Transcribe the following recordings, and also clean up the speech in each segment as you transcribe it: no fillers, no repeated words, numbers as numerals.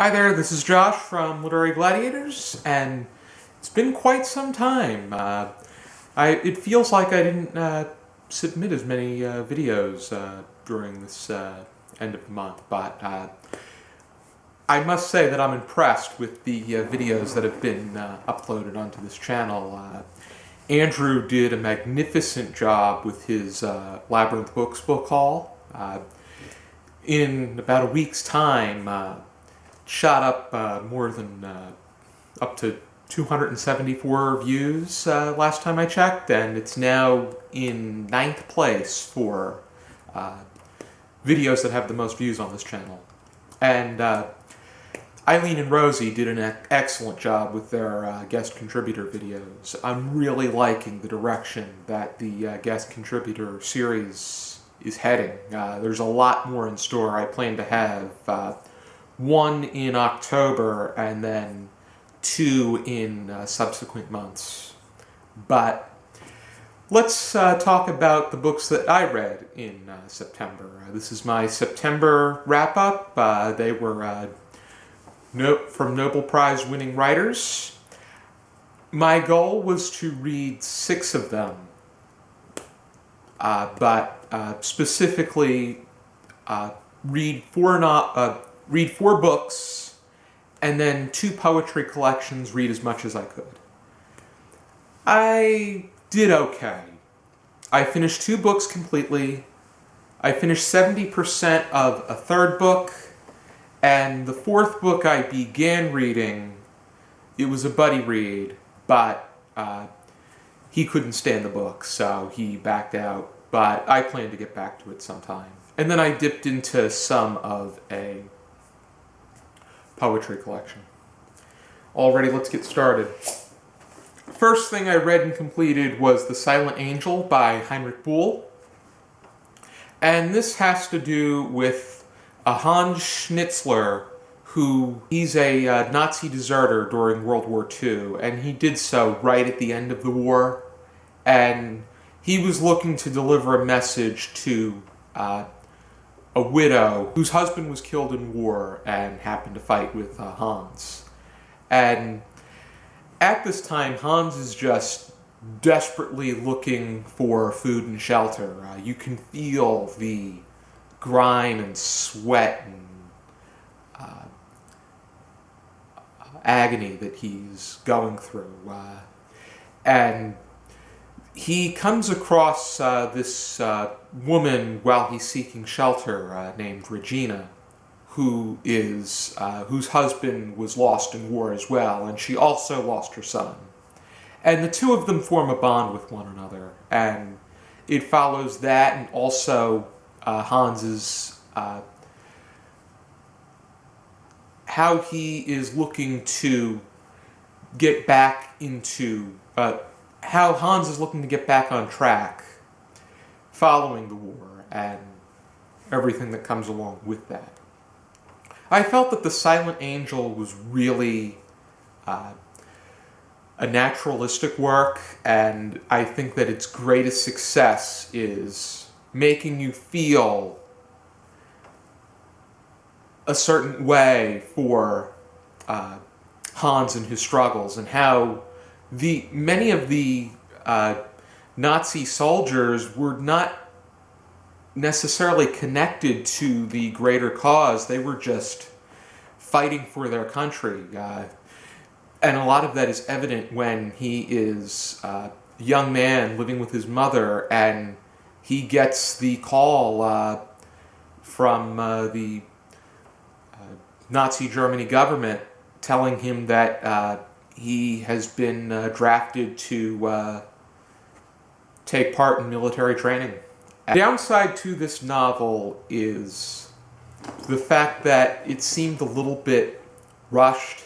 Hi there, this is Josh from Literary Gladiators, and it's been quite some time. It feels like I didn't submit as many videos during this end of the month, but I must say that I'm impressed with the videos that have been uploaded onto this channel. Andrew did a magnificent job with his Labyrinth Books book haul. In about a week's time, shot up more than up to 274 views last time I checked, and it's now in 9th place for videos that have the most views on this channel. And Eileen and Rosie did an excellent job with their guest contributor videos. I'm really liking the direction that the guest contributor series is heading. There's a lot more in store. I plan to have one in October and then 2 in subsequent months. But let's talk about the books that I read in September. This is my September wrap-up. They were from Nobel Prize winning writers. My goal was to read 6 of them, but specifically read 4 books, and then 2 poetry collections, read as much as I could. I did okay. I finished 2 books completely. I finished 70% of a 3rd book, and the 4th book I began reading, it was a buddy read, but he couldn't stand the book, so he backed out, but I plan to get back to it sometime. And then I dipped into some of a poetry collection. Alrighty, let's get started. First thing I read and completed was The Silent Angel by Heinrich Boll. And this has to do with a Hans Schnitzler he's a Nazi deserter during World War II, and he did so right at the end of the war. And he was looking to deliver a message to a widow whose husband was killed in war and happened to fight with Hans. And at this time, Hans is just desperately looking for food and shelter. You can feel the grime and sweat and agony that he's going through. And he comes across this woman while he's seeking shelter named Regina, whose husband was lost in war as well, and she also lost her son. And the 2 of them form a bond with one another, and it follows that, and also Hans's how he is looking to get back into how Hans is looking to get back on track following the war and everything that comes along with that. I felt that The Silent Angel was really a naturalistic work, and I think that its greatest success is making you feel a certain way for Hans and his struggles, and how many of the Nazi soldiers were not necessarily connected to the greater cause. They were just fighting for their country. And a lot of that is evident when he is a young man living with his mother, and he gets the call from the Nazi Germany government telling him that he has been drafted to take part in military training. The downside to this novel is the fact that it seemed a little bit rushed,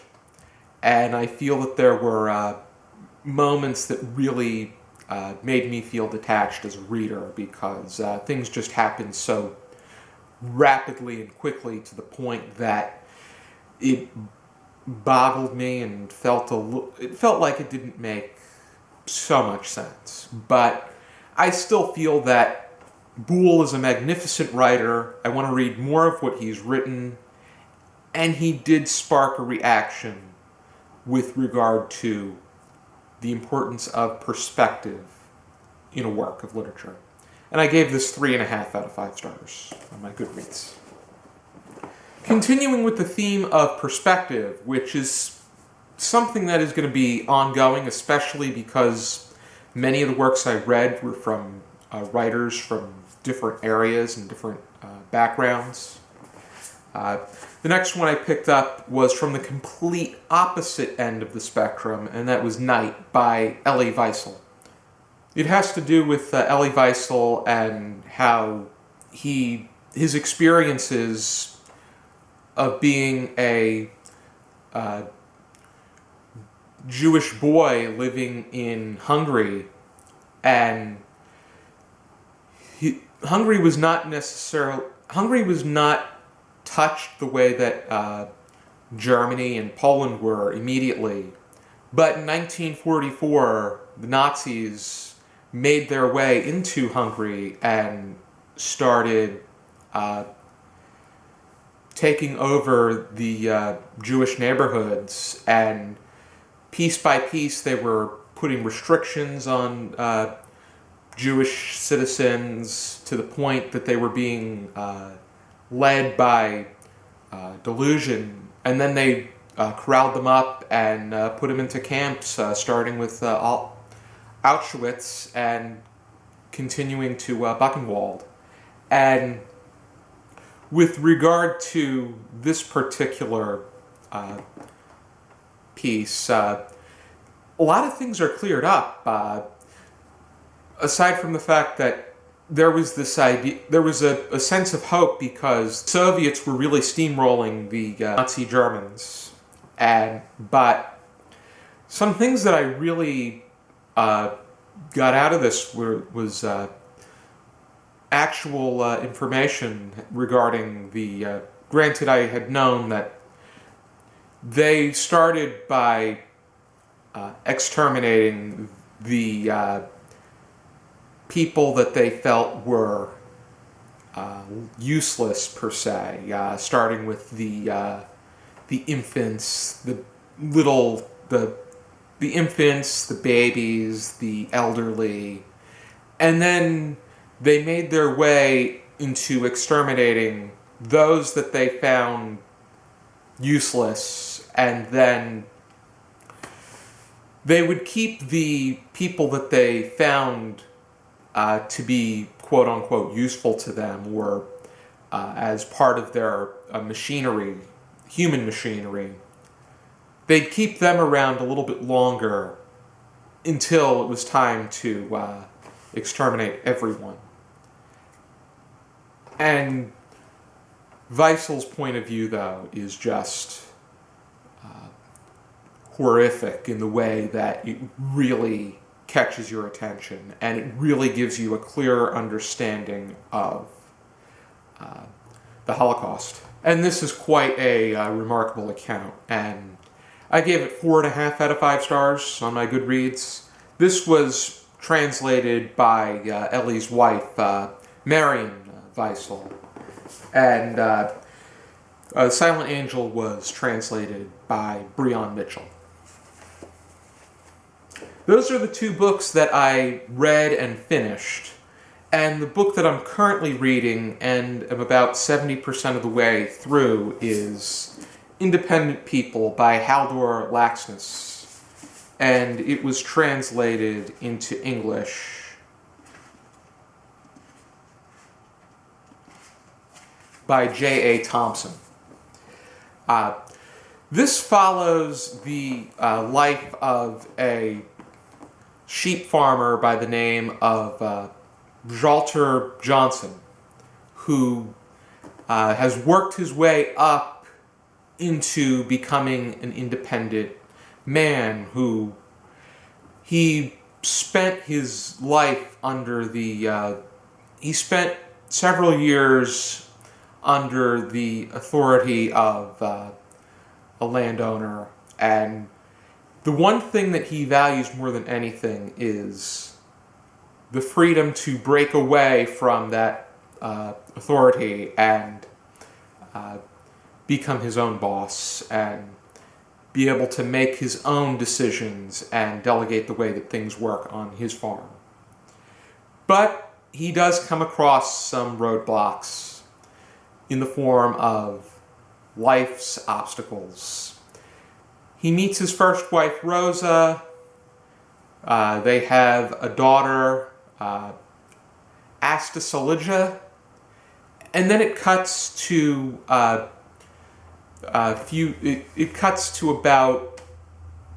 and I feel that there were moments that really made me feel detached as a reader, because things just happened so rapidly and quickly to the point that it boggled me and it felt like it didn't make so much sense. But I still feel that Boll is a magnificent writer. I want to read more of what he's written, and he did spark a reaction with regard to the importance of perspective in a work of literature. And I gave this 3.5 out of 5 stars on my Goodreads. Continuing with the theme of perspective, which is something that is going to be ongoing, especially because many of the works I read were from writers from different areas and different backgrounds. The next one I picked up was from the complete opposite end of the spectrum, and that was Night by Elie Wiesel. It has to do with Elie Wiesel and how his experiences of being a Jewish boy living in Hungary, and Hungary was not touched the way that Germany and Poland were immediately. But in 1944, the Nazis made their way into Hungary and started taking over the Jewish neighborhoods, and piece by piece they were putting restrictions on Jewish citizens to the point that they were being led by delusion, and then they corralled them up and put them into camps, starting with Auschwitz and continuing to Buchenwald. And with regard to this particular piece, a lot of things are cleared up, aside from the fact that there was this idea, there was a sense of hope because Soviets were really steamrolling the Nazi Germans, but some things that I really got out of this was actual information regarding the. Granted, I had known that they started by exterminating the people that they felt were useless per se, starting with the infants, the infants, the babies, the elderly, and then they made their way into exterminating those that they found useless, and then they would keep the people that they found to be quote-unquote useful to them, or as part of their machinery, human machinery. They'd keep them around a little bit longer until it was time to exterminate everyone. And Wiesel's point of view, though, is just horrific in the way that it really catches your attention, and it really gives you a clearer understanding of the Holocaust. And this is quite a remarkable account, and I gave it 4.5 out of 5 stars on my Goodreads. This was translated by Elie's wife, Marion Wiesel, and Silent Angel was translated by Breon Mitchell. Those are the 2 books that I read and finished, and the book that I'm currently reading and am about 70% of the way through is Independent People by Halldor Laxness, and it was translated into English by J.A. Thompson. This follows the life of a sheep farmer by the name of Jalter Johnson, who has worked his way up into becoming an independent man, who he spent his life under the he spent several years under the authority of a landowner, and the one thing that he values more than anything is the freedom to break away from that authority and become his own boss and be able to make his own decisions and delegate the way that things work on his farm. But he does come across some roadblocks in the form of life's obstacles. He meets his first wife, Rosa. They have a daughter, Astasaligia, and then it cuts to it cuts to about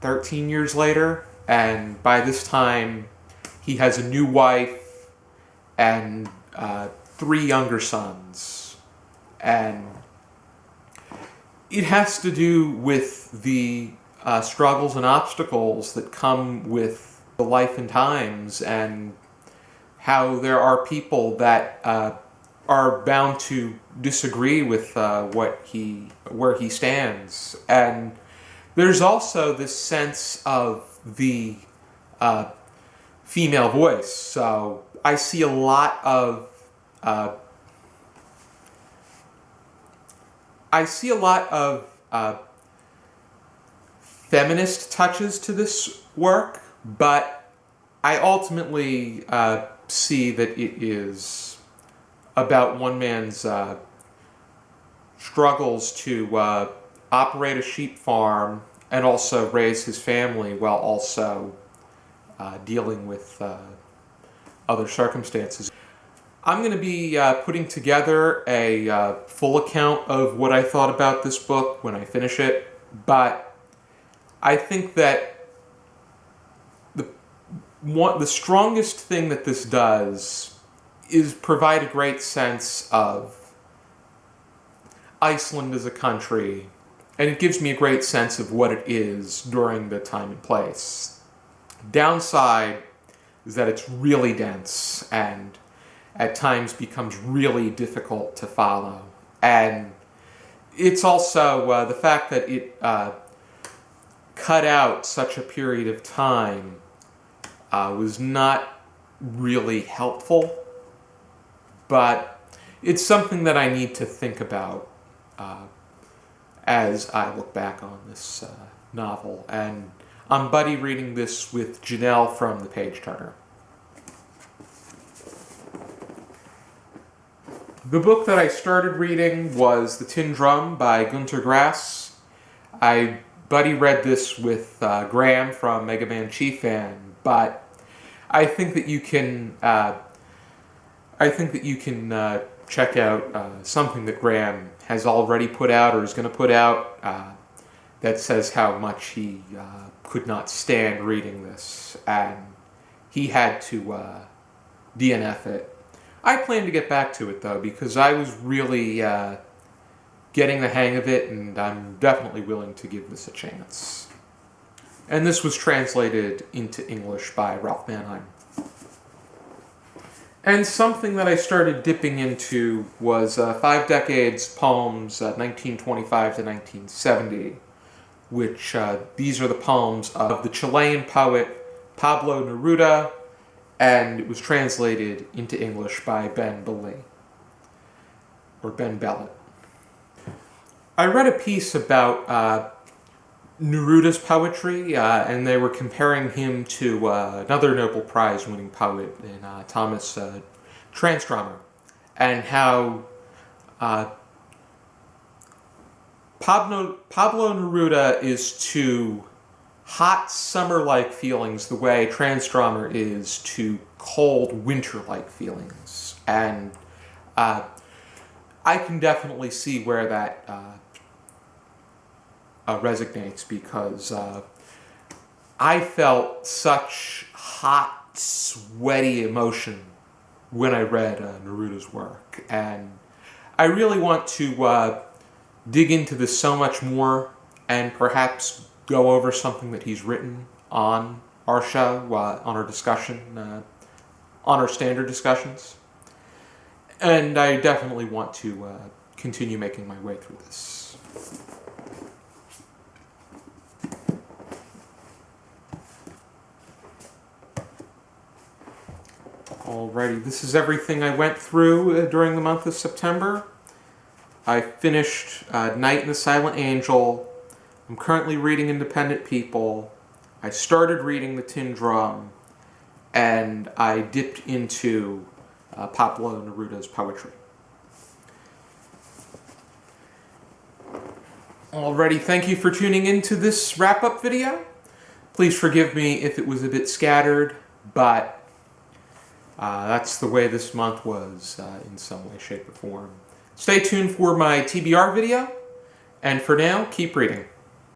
13 years later, and by this time he has a new wife and 3 younger sons, and it has to do with the struggles and obstacles that come with the life and times, and how there are people that are bound to disagree with where he stands. And there's also this sense of the female voice. So I see a lot of feminist touches to this work, but I ultimately see that it is about one man's struggles to operate a sheep farm and also raise his family while also dealing with other circumstances. I'm going to be putting together a full account of what I thought about this book when I finish it, but I think that the strongest thing that this does is provide a great sense of Iceland as a country, and it gives me a great sense of what it is during the time and place. Downside is that it's really dense and at times becomes really difficult to follow. And it's also the fact that it cut out such a period of time was not really helpful, but it's something that I need to think about as I look back on this novel. And I'm buddy reading this with Janelle from The Page Turner. The book that I started reading was The Tin Drum by Gunter Grass. I buddy read this with Graham from Mega Man Chief Fan, but I think that you can check out something that Graham has already put out or is going to put out that says how much he could not stand reading this, and he had to DNF it. I plan to get back to it, though, because I was really getting the hang of it, and I'm definitely willing to give this a chance. And this was translated into English by Ralph Manheim. And something that I started dipping into was 5 Decades Poems, 1925 to 1970, which these are the poems of the Chilean poet Pablo Neruda, and it was translated into English by Ben Belitt, or Ben Belitt. I read a piece about Neruda's poetry, and they were comparing him to another Nobel Prize-winning poet in Thomas Tranströmer, and how Pablo Neruda is to hot summer-like feelings the way Tranströmer is to cold winter-like feelings. And I can definitely see where that resonates, because I felt such hot, sweaty emotion when I read Neruda's work. And I really want to dig into this so much more and perhaps go over something that he's written on our show, on our discussion, on our standard discussions. And I definitely want to continue making my way through this. Alrighty, this is everything I went through during the month of September. I finished Night and the Silent Angel. I'm currently reading Independent People. I started reading The Tin Drum, and I dipped into Pablo Neruda's poetry. Alrighty, thank you for tuning into this wrap-up video. Please forgive me if it was a bit scattered, but that's the way this month was in some way, shape, or form. Stay tuned for my TBR video, and for now, keep reading.